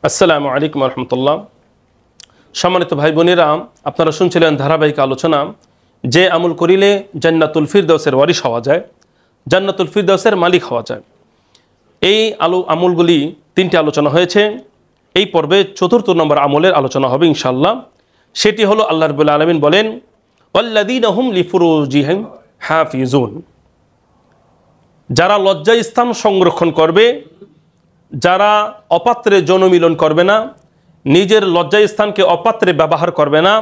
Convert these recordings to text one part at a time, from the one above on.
আসসালামু আলাইকুম রহমতুল্লাহ। সম্মানিত ভাই বোনেরা, আপনারা শুনছিলেন ধারাবাহিক আলোচনা যে আমল করিলে জান্নাতুল ফিরদাউসের ওয়ারিশ হওয়া যায়, জান্নাতুল ফিরদাউসের মালিক হওয়া যায়। এই আমলগুলি তিনটি আলোচনা হয়েছে। এই পর্বে ৪র্থ নম্বর আমলের আলোচনা হবে ইনশাআল্লাহ। সেটি হলো আল্লাহ রাব্বুল আলামিন বলেন, ওয়াল্লাযীনা হুম লিফুরুজিহিম হাফিজুন, যারা লজ্জা স্থান সংরক্ষণ করবে, যারা অপাত্রে যৌনমিলন করবে না, নিজের লজ্জা স্থানকে অপাত্রে ব্যবহার করবে না,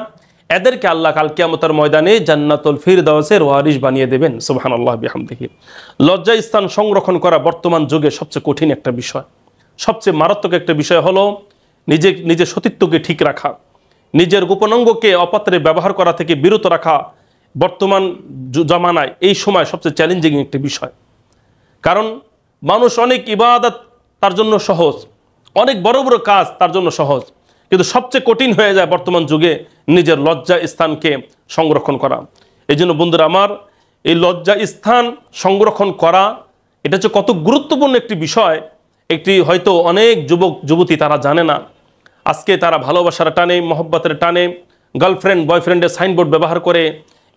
এদেরকে আল্লাহ কাল কিয়ামতের ময়দানে জান্নাতুল ফিরদাউসের ওয়ারিশ বানিয়ে দেবেন। সুবহানাল্লাহ বিহামদিহি। লজ্জা স্থান সংরক্ষণ করা বর্তমান যুগে সবচেয়ে কঠিন একটা বিষয়, সবচেয়ে মারাত্মক একটা বিষয় হলো নিজের সতীত্বকে ঠিক রাখা, নিজের গোপনাঙ্গকে অপাত্রে ব্যবহার করা থেকে বিরত রাখা। বর্তমান জামানায় এই সময় সবচেয়ে চ্যালেঞ্জিং একটি বিষয়, কারণ মানুষ অনেক ইবাদত তার জন্য সহজ, অনেক বড় বড় কাজ তার জন্য সহজ, কিন্তু সবচেয়ে কঠিন হয়ে যায় বর্তমান যুগে নিজের লজ্জা স্থানকে সংরক্ষণ করা। এই জন্য বন্ধুরা আমার, এই লজ্জা স্থান সংরক্ষণ করা এটা হচ্ছে কত গুরুত্বপূর্ণ একটি বিষয়। একটি হয়তো অনেক যুবক যুবতী তারা জানে না। আজকে তারা ভালোবাসার টানে, মহব্বতের টানে গার্লফ্রেন্ড বয়ফ্রেন্ডের সাইনবোর্ড ব্যবহার করে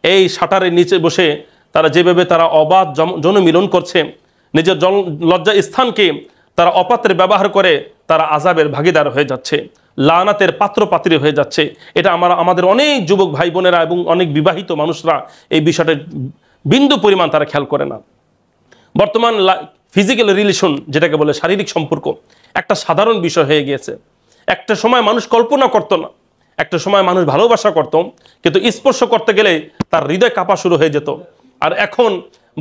এই শাটারের নিচে বসে তারা যেভাবে তারা অবাধ যৌনমিলন করছে, নিজের লজ্জা স্থানকে তারা অপাত্রে ব্যবহার করে তারা আযাবের ভাগীদার হয়ে যাচ্ছে, লানাতের পাত্রপাত্রী হয়ে যাচ্ছে। এটা আমাদের অনেক যুবক ভাই বোনেরা এবং অনেক বিবাহিত মানুষরা এই বিষয়টা বিন্দু পরিমাণ তারা খেয়াল করে না। বর্তমান ফিজিক্যাল রিলেশন, যেটাকে বলে শারীরিক সম্পর্ক, একটা সাধারণ বিষয় হয়ে গিয়েছে। একটা সময় মানুষ কল্পনা করতো না, একটা সময় মানুষ ভালোবাসা করত, কিন্তু স্পর্শ করতে গেলে তার হৃদয় কাঁপা শুরু হয়ে যেত। আর এখন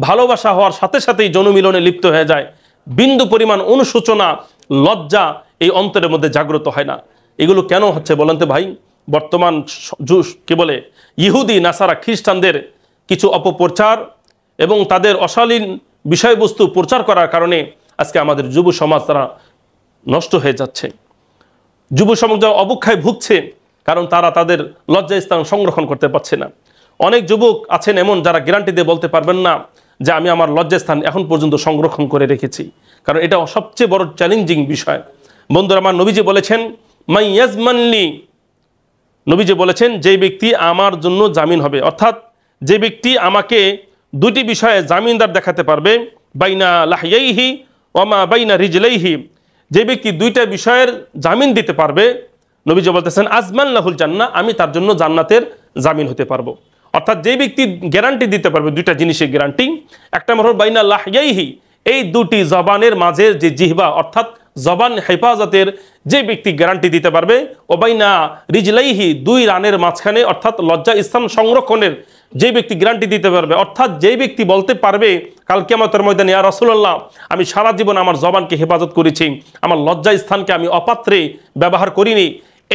ভালোবাসা হওয়ার সাথে সাথেই যৌনমিলনে লিপ্ত হয়ে যায়। বিন্দু পরিমাণ অনুশোচনা, লজ্জা এই অন্তরের মধ্যে জাগ্রত হয় না। এগুলো কেন হচ্ছে বলেন তো ভাই? বর্তমান কি বলে ইহুদি নাসারা খ্রিস্টানদের কিছু অপপ্রচার এবং তাদের অশালীন বিষয়বস্তু প্রচার করার কারণে আজকে আমাদের যুব সমাজ তারা নষ্ট হয়ে যাচ্ছে। যুব সমাজ অবক্ষয় ভুগছে, কারণ তারা তাদের লজ্জা স্থান সংরক্ষণ করতে পারছে না। অনেক যুবক আছেন এমন যারা গ্যারান্টি দিয়ে বলতে পারবেন না যে আমি আমার লজ্জাস্থান এখন পর্যন্ত সংরক্ষণ করে রেখেছি, কারণ এটা সবচেয়ে বড় চ্যালেঞ্জিং বিষয়। বন্ধুরা আমার, নবীজি বলেছেন মাই ইয়াজমানলি, নবীজি বলেছেন যে ব্যক্তি আমার জন্য জামিন হবে, অর্থাৎ যে ব্যক্তি আমাকে দুটি বিষয়ে জামিনদার দেখাতে পারবে, বাইনা লাহিয়াইহি ওমা বাইনা রিজলাইহি, যে ব্যক্তি দুইটা বিষয়ের জামিন দিতে পারবে, নবীজি বলতেছেন আজমান লাহুল জান্নাহ, আমি তার জন্য জান্নাতের জামিন হতে পারবো। অর্থাৎ যে ব্যক্তি গ্যারান্টি দিতে পারবে দুইটা জিনিসের গ্যারান্টি, একটা হলো বাইনা লাহিয়াইহি, এই দুটি জবানের মাঝের যে জিহবা অর্থাৎ জবান হেফাজতের যে ব্যক্তি গ্যারান্টি দিতে পারবে, ও বাইনা রিজলাইহি, দুই রানের মাঝখানে অর্থাৎ লজ্জা স্থান সংরক্ষণের যে ব্যক্তি গ্যারান্টি দিতে পারবে, অর্থাৎ যে ব্যক্তি বলতে পারবে কাল কিয়ামতের ময়দানে ইয়া রাসূলুল্লাহ আমি সারা জীবন আমার জবানকে হেফাজত করেছি, আমার লজ্জা স্থানকে আমি অপাত্রে ব্যবহার করিনি,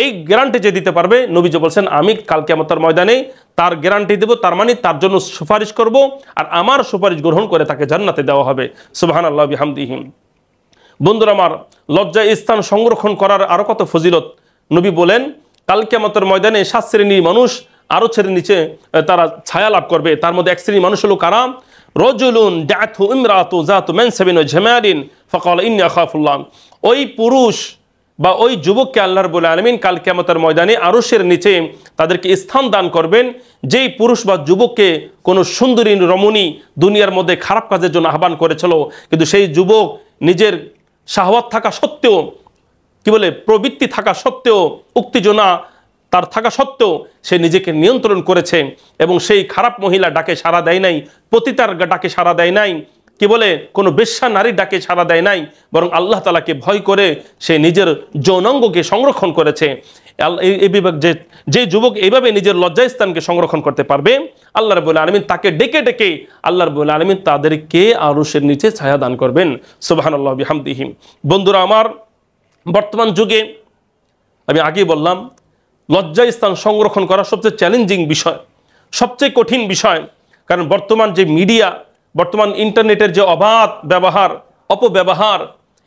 এই গ্যারান্টি যে দিতে পারবে, নবীজি বলছেন আমি কাল কিয়ামতের ময়দানে তার গ্যারান্টি দেব, তার মানে তার জন্য সুপারিশ করব, আর আমার সুপারিশ গ্রহণ করে তাকে জান্নাতে দেওয়া হবে। সুবহানাল্লাহ বিহামদিহি। বন্ধুরা আমার, লজ্জা স্থান সংরক্ষণ করার আরো কত ফজিলত। নবী বলেন কাল কিয়ামতের ময়দানে 7 শ্রেণীর মানুষ আরো ছেড়ে নিচে তারা ছায়া লাভ করবে। তার মধ্যে এক শ্রেণীর মানুষ হলো কারা? রজুলুন দাআতহু ইমরাতু যাতু মানসাবিন ওয়া জামালিন ফাকালা ইন্নী আখাফুল্লাহ, ওই পুরুষ বা ওই যুবককে আল্লাহ রাব্বুল আলামিন কাল কিয়ামতের ময়দানে আরশের নিচে তাদেরকে স্থান দান করবেন, যেই পুরুষ বা যুবককে কোনো সুন্দরী রমণী দুনিয়ার মধ্যে খারাপ কাজের জন্য আহ্বান করেছিল, কিন্তু সেই যুবক নিজের শাহওয়াত থাকা সত্ত্বেও, কি বলে প্রবৃত্তি থাকা সত্ত্বেও, উত্তেজনা তার থাকা সত্ত্বেও সে নিজেকে নিয়ন্ত্রণ করেছে এবং সেই খারাপ মহিলা ডাকে সাড়া দেয় নাই, পতিতার ডাকে সাড়া দেয় নাই, কি বলে কোনো বেশ্যা নারীর ডাকে সাড়া দেয় নাই, বরং আল্লাহ তাআলাকে ভয় করে সে নিজের যৌনাঙ্গকে সংরক্ষণ করেছে। এই বিভাগ যে যুবক এইভাবে নিজের লজ্জাস্থানকে সংরক্ষণ করতে পারবে, আল্লাহ রাব্বুল আলামিন তাকে ডেকে ডেকে আল্লাহ রাব্বুল আলামিন তাদেরকে আরশের নিচে ছায়া দান করবেন। সুবহানাল্লাহ বিহামদিহি। বন্ধুরা আমার, বর্তমান যুগে আমি আগেই বললাম লজ্জাস্থান সংরক্ষণ করা সবচেয়ে চ্যালেঞ্জিং বিষয়, সবচেয়ে কঠিন বিষয়। কারণ বর্তমান যে মিডিয়া, বর্তমান ইন্টারনেটের যে অবাধ ব্যবহার, অপব্যবহার,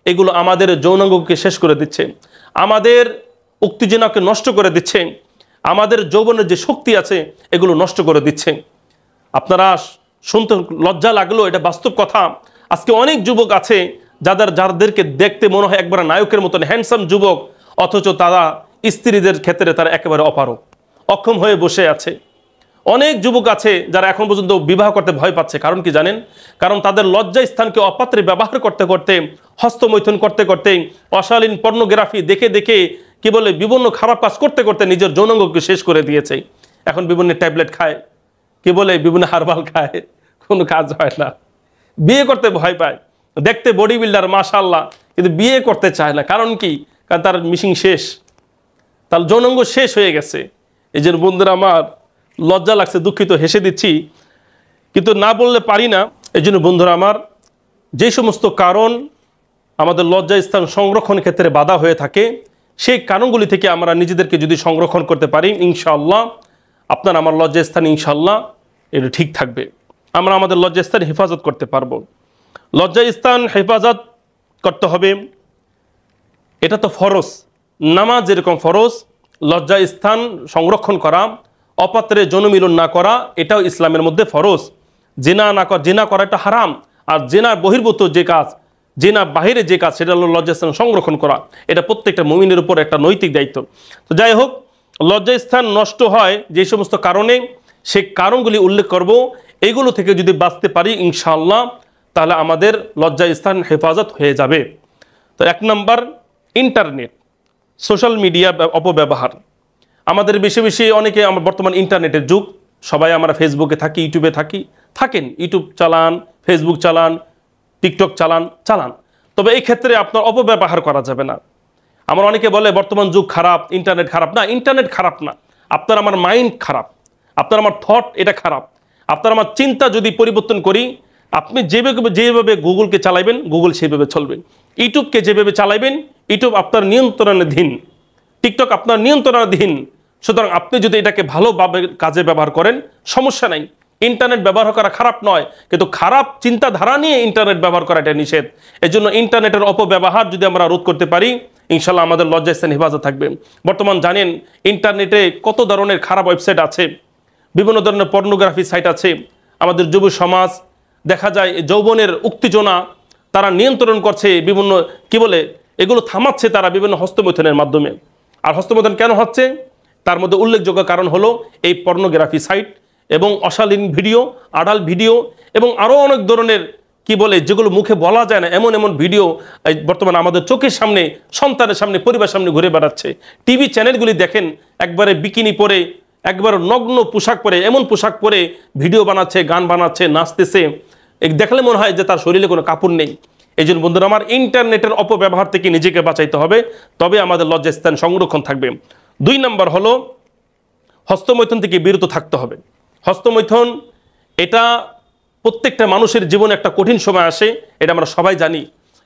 এগুলো আমাদের যৌনাঙ্গকে শেষ করে দিচ্ছে, আমাদের উত্তেজনাকে নষ্ট করে দিচ্ছে, আমাদের যৌবনের যে শক্তি আছে এগুলো নষ্ট করে দিচ্ছে। আপনারা শুনতে লজ্জা লাগলো, এটা বাস্তব কথা। আজকে অনেক যুবক আছে যাদেরকে দেখতে মনে হয় একবার নায়কের মতন হ্যান্ডসাম যুবক, অথচ তারা স্ত্রীদের ক্ষেত্রে তারা একেবারে অপারগ, অক্ষম হয়ে বসে আছে। অনেক যুবক আছে যারা এখন পর্যন্ত বিবাহ করতে ভয় পাচ্ছে। কারণ কি জানেন? কারণ তাদের লজ্জা স্থানকে অপাত্রে ব্যবহার করতে করতে, হস্তমৈথুন করতে করতে, অশালীন পর্নোগ্রাফি দেখে দেখে, কি বলে, বিভিন্ন খারাপ কাজ করতে করতে নিজের যৌনাঙ্গকে শেষ করে দিয়েছে। এখন বিভিন্ন ট্যাবলেট খায়, কি বলে, বিভিন্ন হারবাল খায়, কোনো কাজ হয় না। বিয়ে করতে ভয় পায়, দেখতে বডি বিল্ডার মাশাআল্লাহ, কিন্তু বিয়ে করতে চায় না। কারণ কি? কারণ তার মিশিং শেষ, তার যৌনাঙ্গ শেষ হয়ে গেছে। এই যে বন্ধুরা আমার, লজ্জা লাগছে, দুঃখিত, হেসে দিচ্ছি, কিন্তু না বললে পারি না। এই জন্য বন্ধুরা আমার, যে সমস্ত কারণ আমাদের লজ্জা স্থান সংরক্ষণ ক্ষেত্রে বাধা হয়ে থাকে, সেই কারণগুলি থেকে আমরা নিজেদেরকে যদি সংরক্ষণ করতে পারি, ইনশাআল্লাহ আপনার আমার লজ্জা স্থান ইনশাআল্লাহ এটা ঠিক থাকবে। আমরা আমাদের লজ্জা স্থান হেফাজত করতে পারবো। লজ্জা স্থান হেফাজত করতে হবে, এটা তো ফরজ। নামাজ যেরকম ফরজ, লজ্জা স্থান সংরক্ষণ করা, অপাত্রে যৌনমিলন না করা, এটাও ইসলামের মধ্যে ফরজ। জিনা করা এটা হারাম। আর জিনার বহির্ভূত যে কাজ, জিনা বাহিরে যে কাজ, সেটা হলো লজ্জাস্থান সংরক্ষণ করা। এটা প্রত্যেকটা মুমিনের উপর একটা নৈতিক দায়িত্ব। তো যাই হোক, লজ্জাস্থান নষ্ট হয় যে সমস্ত কারণে, সেই কারণগুলি উল্লেখ করব। এইগুলো থেকে যদি বাঁচতে পারি ইনশাআল্লাহ, তাহলে আমাদের লজ্জা স্থান হেফাজত হয়ে যাবে। তো 1 নম্বর, ইন্টারনেট, সোশ্যাল মিডিয়া অপব্যবহার। আমাদের বেশি বেশি অনেকে, আমার বর্তমান ইন্টারনেটের যুগ, সবাই আমরা ফেসবুকে থাকি, ইউটিউবে থাকেন, ইউটিউব চালান, ফেসবুক চালান, টিকটক চালান। তবে এই ক্ষেত্রে আপনার অপব্যবহার করা যাবে না। আমার অনেকে বলে বর্তমান যুগ খারাপ, ইন্টারনেট খারাপ। না, ইন্টারনেট খারাপ না, আপনার আমার মাইন্ড খারাপ, আপনার আমার থট এটা খারাপ। আপনার আমার চিন্তা যদি পরিবর্তন করি, আপনি যেভাবে গুগলকে চালাইবেন, গুগল সেইভাবে চলবেন। ইউটিউবকে যেভাবে চালাইবেন, ইউটিউব আপনার নিয়ন্ত্রণাধীন, টিকটক আপনার নিয়ন্ত্রণাধীন। সুতরাং আপনি যদি এটাকে ভালোভাবে কাজে ব্যবহার করেন, সমস্যা নাই। ইন্টারনেট ব্যবহার করা খারাপ নয়, কিন্তু খারাপ চিন্তাধারা নিয়ে ইন্টারনেট ব্যবহার করা এটা নিষেধ। এই জন্য ইন্টারনেটের অপব্যবহার যদি আমরা রোধ করতে পারি, ইনশাল্লাহ আমাদের লজ্জা স্থান হেফাজত থাকবে। বর্তমান জানেন ইন্টারনেটে কত ধরনের খারাপ ওয়েবসাইট আছে, বিভিন্ন ধরনের পর্নোগ্রাফি সাইট আছে। আমাদের যুব সমাজ দেখা যায় যৌবনের উত্তেজনা তারা নিয়ন্ত্রণ করছে, বিভিন্ন, কি বলে, এগুলো থামাচ্ছে তারা বিভিন্ন হস্তমৈথুনের মাধ্যমে। আর হস্তমৈথুন কেন হচ্ছে? তার মধ্যে উল্লেখযোগ্য কারণ হলো এই পর্নোগ্রাফি সাইট এবং অশালীন ভিডিও, আডাল্ট ভিডিও এবং আরও অনেক ধরনের, কি বলে, যেগুলো মুখে বলা যায় না, এমন এমন ভিডিও বর্তমানে আমাদের চোখের সামনে, সন্তানের সামনে, পরিবার সামনে ঘুরে বেড়াচ্ছে। টিভি চ্যানেলগুলি দেখেন, একবারে বিকিনি পরে, একবার নগ্ন পোশাক পরে, এমন পোশাক পরে ভিডিও বানাচ্ছে, গান বানাচ্ছে, নাচতেছে। দেখলে মনে হয় যে তার শরীরে কোনো কাপড় নেই। এই জন্য বন্ধুরা আমার, ইন্টারনেটের অপব্যবহার থেকে নিজেকে বাঁচাইতে হবে, তবে আমাদের লজ্জাস্থান সংরক্ষণ থাকবে। 2 নম্বর হলো হস্তমৈথুন থেকে বিরত থাকতে হবে। হস্তমৈথুন এটা প্রত্যেকটা মানুষের জীবনে একটা কঠিন সময় আসে, এটা আমরা সবাই জানি।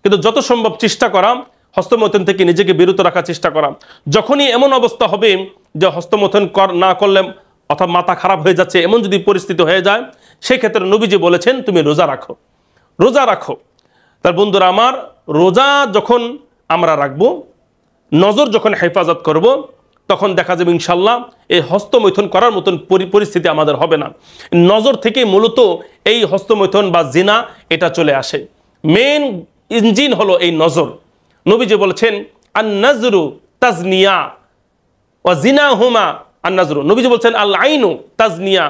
কিন্তু যত সম্ভব চেষ্টা করা হস্তমৈথুন থেকে নিজেকে বিরত রাখার চেষ্টা করা। যখনই এমন অবস্থা হবে যে হস্তমৈথুন না করলে অথবা মাথা খারাপ হয়ে যাচ্ছে, এমন যদি পরিস্থিতি হয়ে যায়, সেক্ষেত্রে নবীজি বলেছেন তুমি রোজা রাখো, রোজা রাখো। তার বন্ধুরা আমার, রোজা যখন আমরা রাখবো, নজর যখন হেফাজত করব, তখন দেখা যাবে ইনশাল্লাহ এই হস্তমৈথুন করার মতন পরিস্থিতি আমাদের হবে না। নজর থেকে মূলত এই হস্তমৈথুন বা জিনা এটা চলে আসে। মেন ইঞ্জিন হলো এই নজর। নবীজি বলেছেন আন নাজরু তাজনিয়া ওয়া জিনাহুমা আন নাজরু। নবীজি বলছেন আল আইনু তাজনিয়া,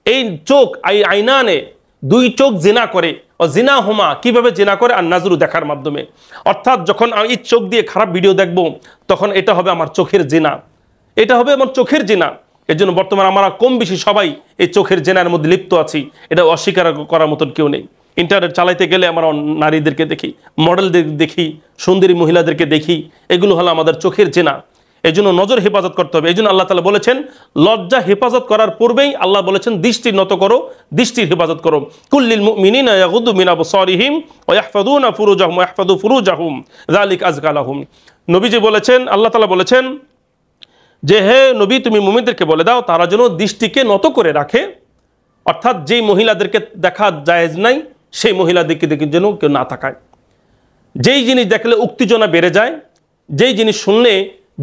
এই চোখ, এই আইনানে, 2 চোখ জিনা করে। ও জিনাহুমা, কিভাবে জিনা করে? আর নাজরু, দেখার মাধ্যমে। অর্থাৎ যখন আমি এই চোখ দিয়ে খারাপ ভিডিও দেখব, তখন এটা হবে আমার চোখের জিনা, এটা হবে আমার চোখের জিনা। এর জন্য বর্তমানে আমরা কম বেশি সবাই এই চোখের জেনার মধ্যে লিপ্ত আছি, এটা অস্বীকার করার মতন কেউ নেই। ইন্টারনেট চালাইতে গেলে আমরা নারীদেরকে দেখি, মডেলদের দেখি, সুন্দরী মহিলাদেরকে দেখি, এগুলো হলো আমাদের চোখের জেনা। এই জন্য নজর হেফাজত করতে হবে। এই জন্য আল্লাহ তাআলা বলেছেন, লজ্জা হেফাজত করার পূর্বেই আল্লাহ বলেছেন দৃষ্টি নত করো, দৃষ্টির হেফাজত করো। কুল্লিল মুমিনিনা ইয়াগুদ্দু মিন আবসারিহিম ওয়া ইয়াহফাযুনা ফুরুজাহুম ওয়া ইয়াহফাযু ফুরুজাহুম যালিকা আযকা লাহুম। নবীজি বলেছেন, আল্লাহ তাআলা বলেছেন যে হে নবী, তুমি মুমিনদেরকে বলে দাও তারা যেন দৃষ্টিকে নত করে রাখে। অর্থাৎ যেই মহিলাদেরকে দেখা জায়েজ নাই, সেই মহিলাদেরকে দেখে যেন কেউ না তাকায়। যেই জিনিস দেখলে উত্তেজনা বেড়ে যায়, যেই জিনিস শুনলে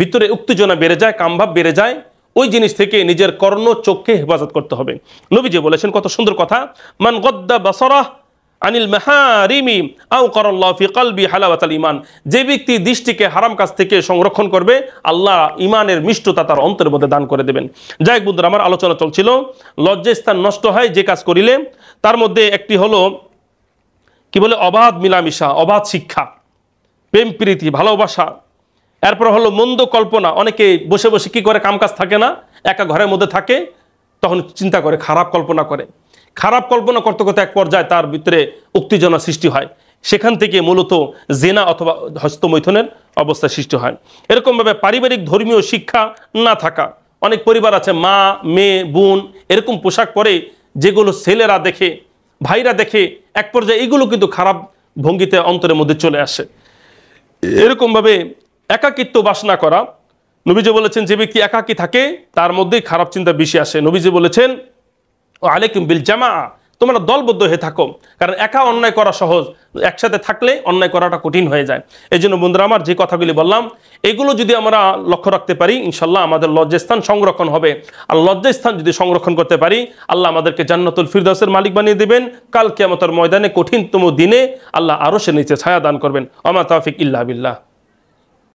ভিতরে উত্তেজনা বেড়ে যায়, কামভাব বেড়ে যায়, ওই জিনিস থেকে নিজের কর্ণ চোখকে হেফাজত করতে হবে। নবীজি বলেছেন, কত সুন্দর কথা, মান গদ্দা বাসারাহ আনিল মাহারিমি আও কারাল্লাহু ফি কলবি হালাওয়াতাল ঈমান, যে ব্যক্তি দৃষ্টিকে হারাম কাজ থেকে সংরক্ষণ করবে আল্লাহ ঈমানের মিষ্টতা তার অন্তরের মধ্যে দান করে দেবেন। যাই হোক বন্ধুরা, আমার আলোচনা চলছিল লজ্জাস্থান নষ্ট হয় যে কাজ করিলে, তার মধ্যে একটি হলো কি বলে অবাধ মিলামিশা, অবাধ শিক্ষা, প্রেম প্রীতি, ভালোবাসা। এরপর হলো মন্দ কল্পনা, অনেকে বসে বসে কি করে, কাম কাজ থাকে না, একা ঘরের মধ্যে থাকে, তখন চিন্তা করে, খারাপ কল্পনা করে। খারাপ কল্পনা করতে করতে এক পর্যায়ে তার ভিতরে উত্তেজনা সৃষ্টি হয়, সেখান থেকে মূলত জেনা অথবা হস্তমৈথুনের অবস্থা সৃষ্টি হয়। এরকমভাবে পারিবারিক ধর্মীয় শিক্ষা না থাকা, অনেক পরিবার আছে মা মেয়ে বোন এরকম পোশাক পরে যেগুলো ছেলেরা দেখে, ভাইরা দেখে, এক পর্যায়ে এগুলো কিন্তু খারাপ ভঙ্গিতে অন্তরের মধ্যে চলে আসে। এরকমভাবে একাকিত্ব বাসনা করা, নবীজি বলেছেন যে ব্যক্তি একাকী থাকে তার মধ্যেই খারাপ চিন্তা বেশি আসে। নবীজি বলেছেন ও আলাইকুম বিল জামা, তোমরা দলবদ্ধ হয়ে থাকো, কারণ একা অন্যায় করা সহজ, একসাথে থাকলে অন্যায় করাটা কঠিন হয়ে যায়। এই জন্য বন্ধুরা আমার, যে কথাগুলি বললাম এগুলো যদি আমরা লক্ষ্য রাখতে পারি ইনশাল্লাহ আমাদের লজ্জাস্থান সংরক্ষণ হবে। আর লজ্জাস্থান যদি সংরক্ষণ করতে পারি আল্লাহ আমাদেরকে জান্নাতুল ফিরদাউসের মালিক বানিয়ে দেবেন। কাল কিয়ামতের ময়দানে কঠিনতম দিনে আল্লাহ আরশের নিচে ছায়া দান করবেন। ওমা তাওফিক ইল্লা বিল্লাহ।